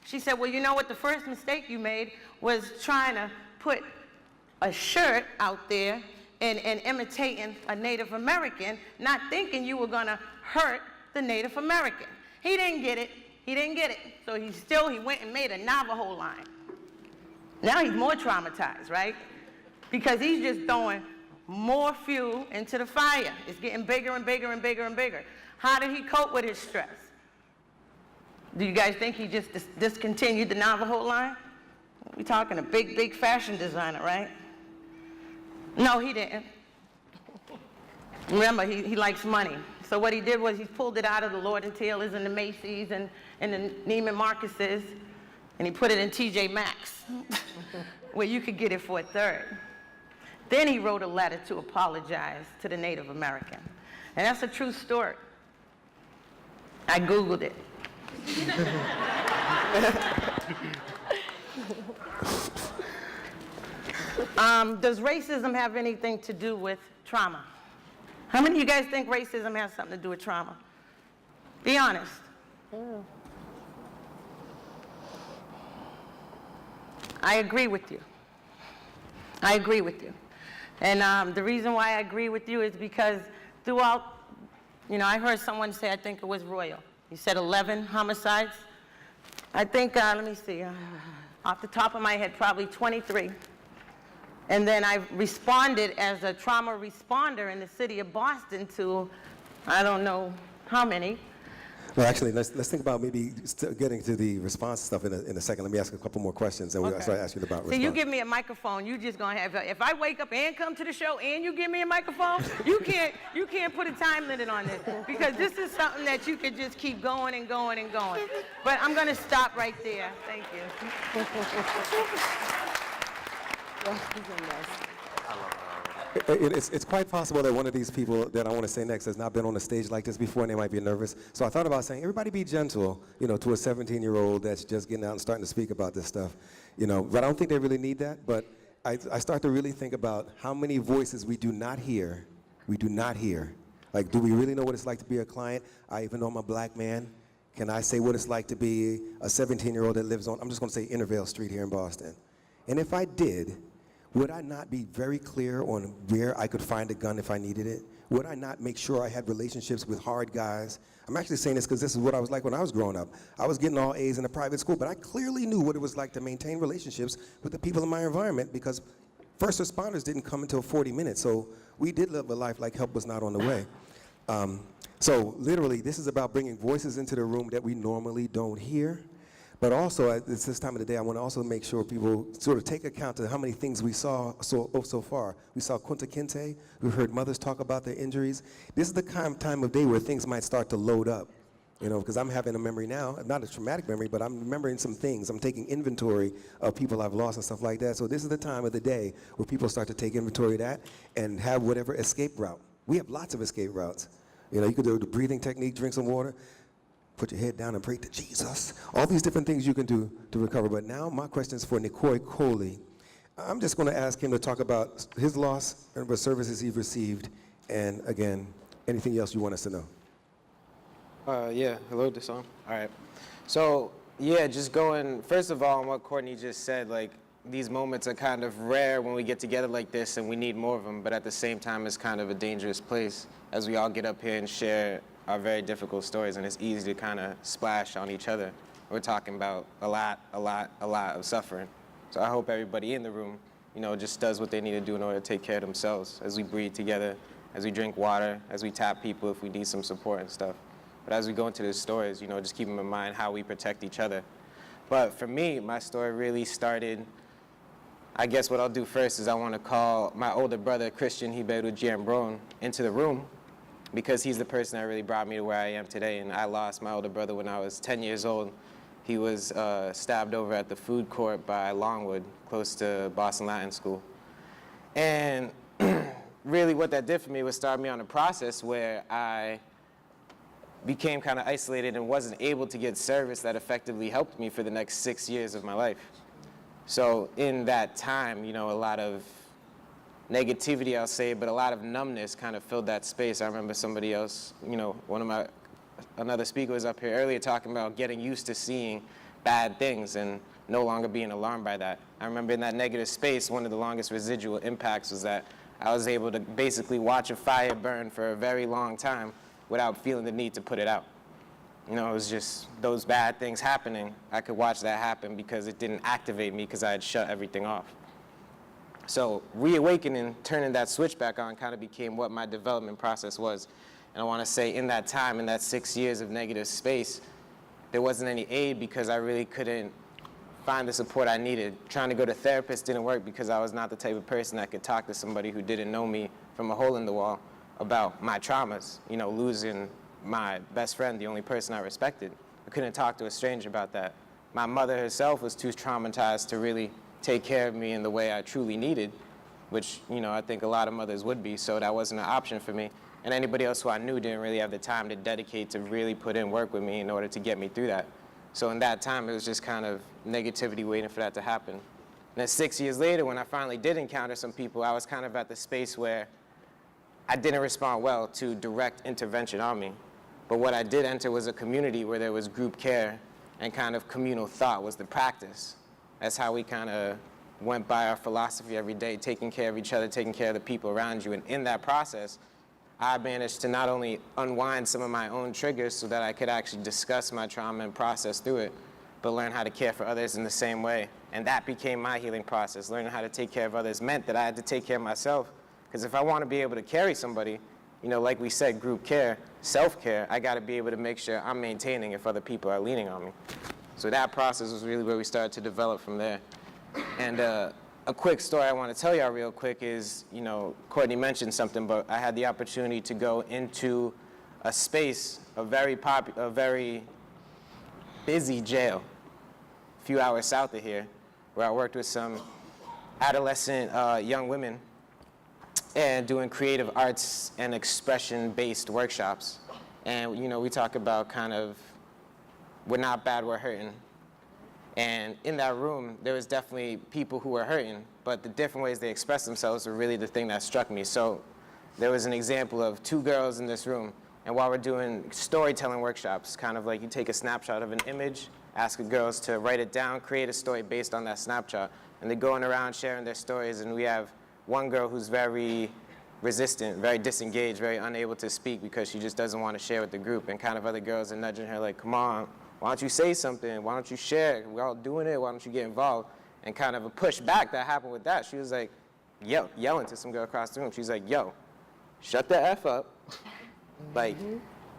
She said, well, you know what, the first mistake you made was trying to put a shirt out there and imitating a Native American, not thinking you were gonna hurt the Native American. He didn't get it. He didn't get it. So he went and made a Navajo line. Now he's more traumatized, right? Because he's just throwing more fuel into the fire. It's getting bigger and bigger and bigger and bigger. How did he cope with his stress? Do you guys think he just discontinued the Navajo line? We're talking a big, big fashion designer, right? No, he didn't. Remember, he likes money. So what he did was he pulled it out of the Lord & Taylors and the Macy's and the Neiman Marcus's, and he put it in TJ Maxx, where you could get it for a third. Then he wrote a letter to apologize to the Native American. And that's a true story. I Googled it. Does racism have anything to do with trauma? How many of you guys think racism has something to do with trauma? Be honest. I agree with you. I agree with you. And the reason why I agree with you is because throughout, you know, I heard someone say, I think it was Royal. He said 11 homicides. I think, let me see, off the top of my head, probably 23. And then I responded as a trauma responder in the city of Boston to, I don't know how many. Well, actually, let's think about maybe getting to the response stuff in a second. Let me ask a couple more questions, and we'll start asking about response. See, you give me a microphone, you just gonna have. If I wake up and come to the show and you give me a microphone, you can't put a time limit on this because this is something that you could just keep going and going and going. But I'm gonna stop right there. Thank you. It's quite possible that one of these people that I want to say next has not been on a stage like this before, and they might be nervous. So I thought about saying, everybody be gentle, to a 17-year-old that's just getting out and starting to speak about this stuff, But I don't think they really need that. But I start to really think about how many voices we do not hear. We do not hear. Like, do we really know what it's like to be a client? I even know I'm a black man. Can I say what it's like to be a 17-year-old that lives on, I'm just going to say Intervale Street here in Boston. And if I did, would I not be very clear on where I could find a gun if I needed it? Would I not make sure I had relationships with hard guys? I'm actually saying this because this is what I was like when I was growing up. I was getting all A's in a private school, but I clearly knew what it was like to maintain relationships with the people in my environment because first responders didn't come until 40 minutes. So we did live a life like help was not on the way. So literally, this is about bringing voices into the room that we normally don't hear. But also, at this time of the day, I want to also make sure people sort of take account of how many things we saw so far. We saw Kunta Kinte. We've heard mothers talk about their injuries. This is the time of day where things might start to load up, because I'm having a memory now, not a traumatic memory, but I'm remembering some things. I'm taking inventory of people I've lost and stuff like that. So this is the time of the day where people start to take inventory of that and have whatever escape route. We have lots of escape routes. You could do the breathing technique, drink some water, put your head down and pray to Jesus. All these different things you can do to recover. But now my question is for Nikoi Coley. I'm just going to ask him to talk about his loss and the services he's received. And again, anything else you want us to know? Yeah, hello, this on? All right. So, yeah, just going, first of all, on what Courtney just said, like, these moments are kind of rare when we get together like this and we need more of them, but at the same time, it's kind of a dangerous place as we all get up here and share are very difficult stories, and it's easy to kind of splash on each other. We're talking about a lot of suffering. So I hope everybody in the room, just does what they need to do in order to take care of themselves as we breathe together, as we drink water, as we tap people if we need some support and stuff. But as we go into the stories, just keeping in mind how we protect each other. But for me, my story really started, I guess what I'll do first is I want to call my older brother, Christian Ribeiro Giambron, into the room, because he's the person that really brought me to where I am today. And I lost my older brother when I was 10 years old. He was stabbed over at the food court by Longwood, close to Boston Latin School. And really what that did for me was start me on a process where I became kind of isolated and wasn't able to get service that effectively helped me for the next 6 years of my life. So in that time, a lot of negativity, I'll say, but a lot of numbness kind of filled that space. I remember somebody else, another speaker was up here earlier talking about getting used to seeing bad things and no longer being alarmed by that. I remember in that negative space, one of the longest residual impacts was that I was able to basically watch a fire burn for a very long time without feeling the need to put it out. It was just those bad things happening. I could watch that happen because it didn't activate me because I had shut everything off. So reawakening, turning that switch back on kind of became what my development process was. And I want to say in that time, in that 6 years of negative space, there wasn't any aid because I really couldn't find the support I needed. Trying to go to therapists didn't work because I was not the type of person that could talk to somebody who didn't know me from a hole in the wall about my traumas, losing my best friend, the only person I respected. I couldn't talk to a stranger about that. My mother herself was too traumatized to really take care of me in the way I truly needed, which, I think a lot of mothers would be, so that wasn't an option for me. And anybody else who I knew didn't really have the time to dedicate to really put in work with me in order to get me through that. So in that time, it was just kind of negativity waiting for that to happen. And then 6 years later, when I finally did encounter some people, I was kind of at the space where I didn't respond well to direct intervention on me. But what I did enter was a community where there was group care and kind of communal thought was the practice. That's how we kind of went by our philosophy every day, taking care of each other, taking care of the people around you. And in that process, I managed to not only unwind some of my own triggers so that I could actually discuss my trauma and process through it, but learn how to care for others in the same way. And that became my healing process. Learning how to take care of others meant that I had to take care of myself. Because if I want to be able to carry somebody, like we said, group care, self-care, I got to be able to make sure I'm maintaining if other people are leaning on me. So that process was really where we started to develop from there. And a quick story I want to tell y'all real quick is, Courtney mentioned something, but I had the opportunity to go into a space, a very busy jail, a few hours south of here, where I worked with some adolescent young women. and doing creative arts and expression-based workshops. And, you know, we talk about kind of, we're not bad, we're hurting. And in that room, there was definitely people who were hurting, but the different ways they expressed themselves were really the thing that struck me. So there was an example of 2 girls in this room, and while we're doing storytelling workshops, kind of like you take a snapshot of an image, ask the girls to write it down, create a story based on that snapshot, and they're going around sharing their stories, and we have one girl who's very resistant, very disengaged, very unable to speak because she just doesn't want to share with the group, and kind of other girls are nudging her like, come on, why don't you say something? Why don't you share? We're all doing it, why don't you get involved? And kind of a pushback that happened with that, she was like, yelling to some girl across the room. She's like, yo, shut the F up. Like,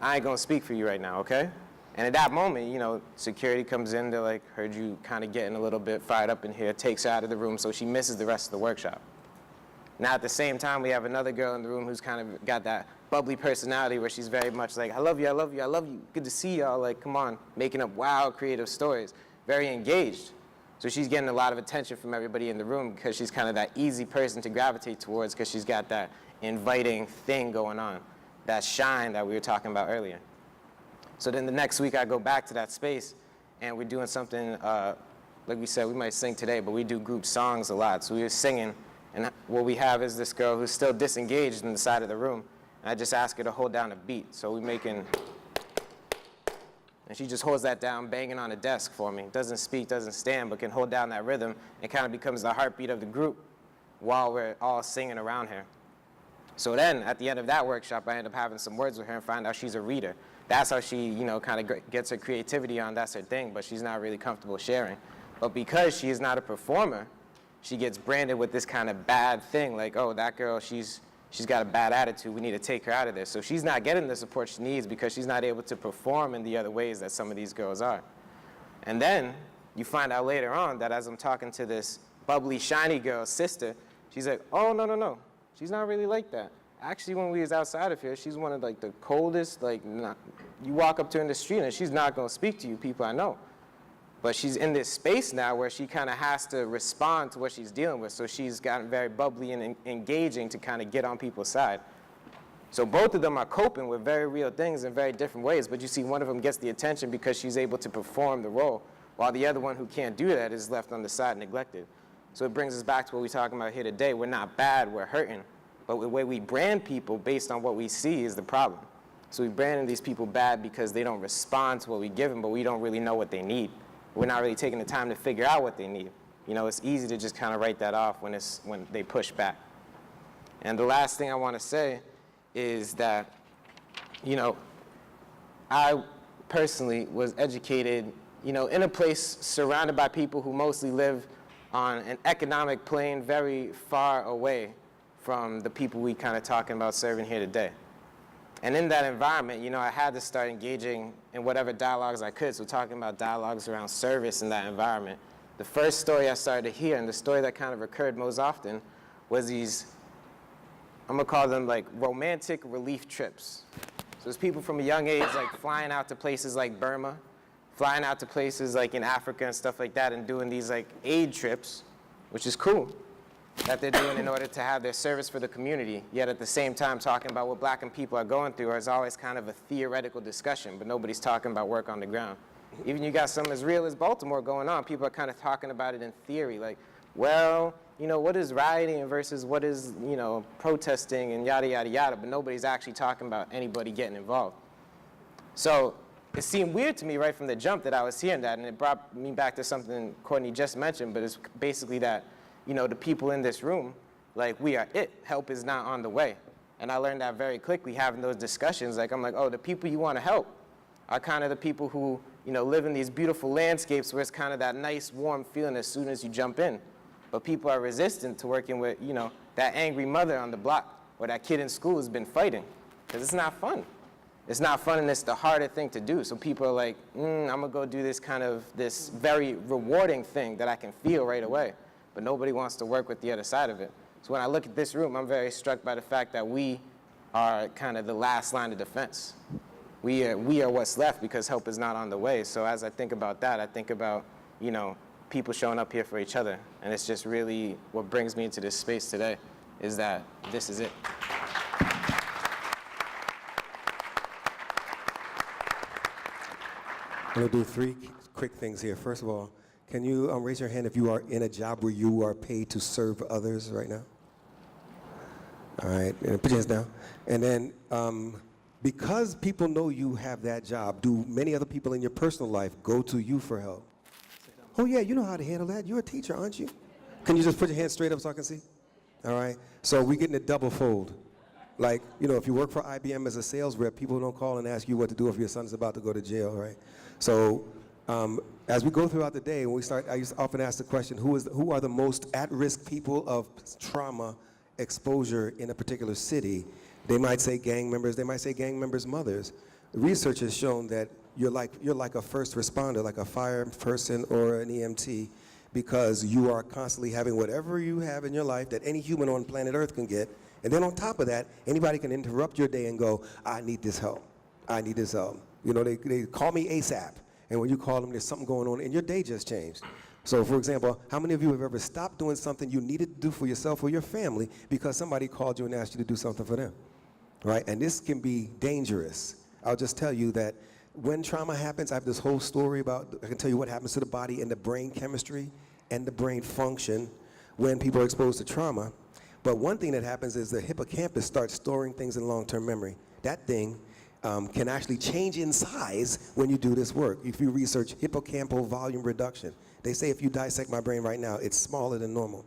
I ain't gonna speak for you right now, okay? And at that moment, you know, security comes in, they're like, heard you kind of getting a little bit fired up in here, takes her out of the room so she misses the rest of the workshop. Now at the same time, we have another girl in the room who's kind of got that bubbly personality where she's very much like, I love you, I love you, I love you, good to see y'all, like, come on, making up wild, creative stories, very engaged. So she's getting a lot of attention from everybody in the room because she's kind of that easy person to gravitate towards because she's got that inviting thing going on, that shine that we were talking about earlier. So then the next week I go back to that space and we're doing something, like we said, we might sing today, but we do group songs a lot. So we were singing, and what we have is this girl who's still disengaged in the side of the room, and I just ask her to hold down a beat. So we're making, and she just holds that down, banging on the desk for me. Doesn't speak, doesn't stand, but can hold down that rhythm and kind of becomes the heartbeat of the group while we're all singing around her. So then, at the end of that workshop, I end up having some words with her and find out she's a reader. That's how she, you know, kind of gets her creativity on, that's her thing, but she's not really comfortable sharing. But because she is not a performer, she gets branded with this kind of bad thing, like, oh, that girl, she's got a bad attitude, we need to take her out of this. So she's not getting the support she needs because she's not able to perform in the other ways that some of these girls are. And then you find out later on that as I'm talking to this bubbly, shiny girl's sister, she's like, oh, no, she's not really like that. Actually, when we was outside of here, she's one of like the coldest, like, you walk up to her in the street and she's not gonna speak to you, people I know. But she's in this space now where she kind of has to respond to what she's dealing with. So she's gotten very bubbly and engaging to kind of get on people's side. So both of them are coping with very real things in very different ways, but you see one of them gets the attention because she's able to perform the role, while the other one who can't do that is left on the side, neglected. So it brings us back to what we're talking about here today. We're not bad, we're hurting. But the way we brand people based on what we see is the problem. So we brand these people bad because they don't respond to what we give them, but we don't really know what they need. We're not really taking the time to figure out what they need. You know, it's easy to just kind of write that off when they push back. And the last thing I want to say is that, you know, I personally was educated, you know, in a place surrounded by people who mostly live on an economic plane very far away from the people we kind of talking about serving here today. And in that environment, you know, I had to start engaging in whatever dialogues I could. So talking about dialogues around service in that environment. The first story I started to hear, and the story that kind of recurred most often, was these, I'm gonna call them like romantic relief trips. So it's people from a young age like flying out to places like Burma, flying out to places like in Africa and stuff like that, and doing these like aid trips, which is cool, that they're doing in order to have their service for the community, yet at the same time talking about what black people are going through is always kind of a theoretical discussion, but nobody's talking about work on the ground. Even you got something as real as Baltimore going on, people are kind of talking about it in theory, like, well, you know, what is rioting versus what is, you know, protesting and yada, yada, yada, but nobody's actually talking about anybody getting involved. So it seemed weird to me right from the jump that I was hearing that, and it brought me back to something Courtney just mentioned, but it's basically that, you know, the people in this room, like, we are it. Help is not on the way. And I learned that very quickly having those discussions. Like, I'm like, oh, the people you want to help are kind of the people who, you know, live in these beautiful landscapes where it's kind of that nice, warm feeling as soon as you jump in. But people are resistant to working with, you know, that angry mother on the block or that kid in school who's been fighting, because it's not fun. It's not fun, and it's the harder thing to do. So people are like, I'm going to go do this very rewarding thing that I can feel right away. But nobody wants to work with the other side of it. So when I look at this room, I'm very struck by the fact that we are kind of the last line of defense. We are what's left because help is not on the way. So as I think about that, I think about, you know, people showing up here for each other. And it's just really what brings me into this space today. is that this is it. I'm going to do 3 quick things here. First of all, can you raise your hand if you are in a job where you are paid to serve others right now? All right, and put your hands down. And then, because people know you have that job, do many other people in your personal life go to you for help? Oh yeah, you know how to handle that. You're a teacher, aren't you? Can you just put your hands straight up so I can see? All right, so we're getting it double fold. Like, you know, if you work for IBM as a sales rep, people don't call and ask you what to do if your son's about to go to jail, right? So as we go throughout the day, when we start, I used to often ask the question, who are the most at-risk people of trauma exposure in a particular city? They might say gang members, they might say gang members' mothers. Research has shown that you're like a first responder, like a fire person or an EMT, because you are constantly having whatever you have in your life that any human on planet Earth can get. And then on top of that, anybody can interrupt your day and go, I need this help. I need this help. You know, they call me ASAP. And when you call them, there's something going on and your day just changed. So for example, how many of you have ever stopped doing something you needed to do for yourself or your family because somebody called you and asked you to do something for them, right? And this can be dangerous. I'll just tell you that when trauma happens, I have this whole story about, I can tell you what happens to the body and the brain chemistry and the brain function when people are exposed to trauma. But one thing that happens is the hippocampus starts storing things in long-term memory. That thing can actually change in size when you do this work. If you research hippocampal volume reduction, they say if you dissect my brain right now, it's smaller than normal.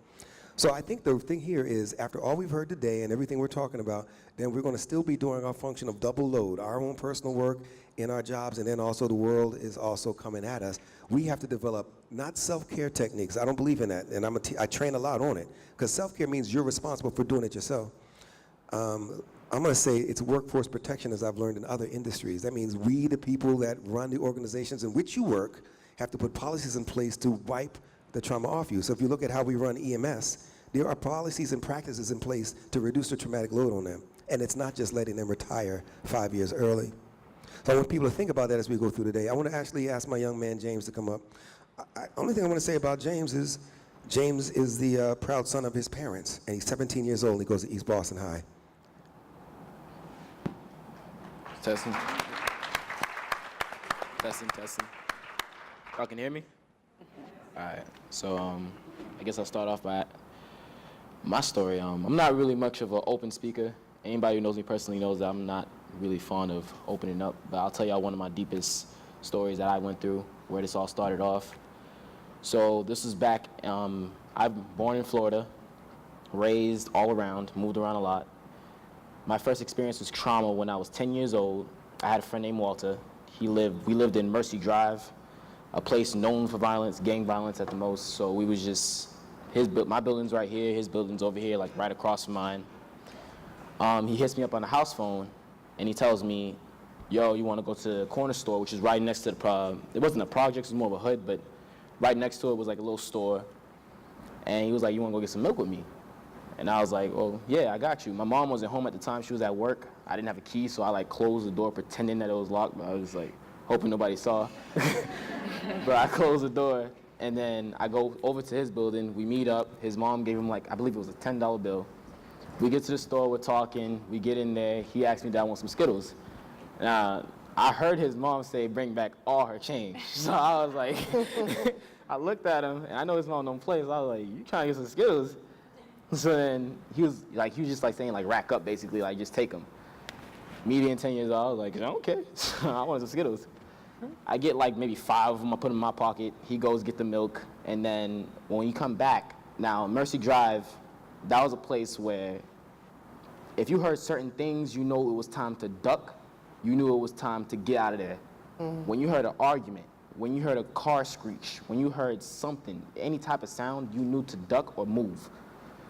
So I think the thing here is, after all we've heard today and everything we're talking about, then we're going to still be doing our function of double load, our own personal work in our jobs, and then also the world is also coming at us. We have to develop not self-care techniques. I don't believe in that, and I train a lot on it, because self-care means you're responsible for doing it yourself. I'm going to say it's workforce protection, as I've learned in other industries. That means we, the people that run the organizations in which you work, have to put policies in place to wipe the trauma off you. So if you look at how we run EMS, there are policies and practices in place to reduce the traumatic load on them. And it's not just letting them retire 5 years early. So I want people to think about that as we go through the day. I want to actually ask my young man, James, to come up. Only thing I want to say about James is the proud son of his parents, and he's 17 years old. He goes to East Boston High. Testing. Testing. Y'all can hear me? All right. So I guess I'll start off by my story. I'm not really much of an open speaker. Anybody who knows me personally knows that I'm not really fond of opening up. But I'll tell y'all one of my deepest stories that I went through, where this all started off. So this is back, I'm born in Florida, raised all around, moved around a lot. My first experience was trauma when I was 10 years old. I had a friend named Walter. We lived in Mercy Drive, a place known for violence, gang violence at the most. So we was just, my building's right here, his building's over here, like right across from mine. He hits me up on the house phone and he tells me, yo, you wanna go to the corner store, which is right next to it wasn't a project, it was more of a hood, but right next to it was like a little store. And he was like, you wanna go get some milk with me? And I was like, oh, yeah, I got you. My mom wasn't home at the time. She was at work. I didn't have a key, so I like closed the door pretending that it was locked. But I was like hoping nobody saw. But I closed the door, and then I go over to his building. We meet up. His mom gave him like, I believe it was a $10 bill. We get to the store, we're talking. We get in there. He asked me, did I want some Skittles? Now, I heard his mom say, bring back all her change. So I was like, I looked at him, and I know his mom don't play, so I was like, you trying to get some Skittles? So then he was just like saying like rack up basically, like just take them. Me being 10 years old, I was like, okay, I want some Skittles. I get like maybe 5 of them, I put them in my pocket. He goes get the milk, and then when you come back, now Mercy Drive, that was a place where if you heard certain things, you know it was time to duck, you knew it was time to get out of there. When you heard an argument, when you heard a car screech, when you heard something, any type of sound, you knew to duck or move.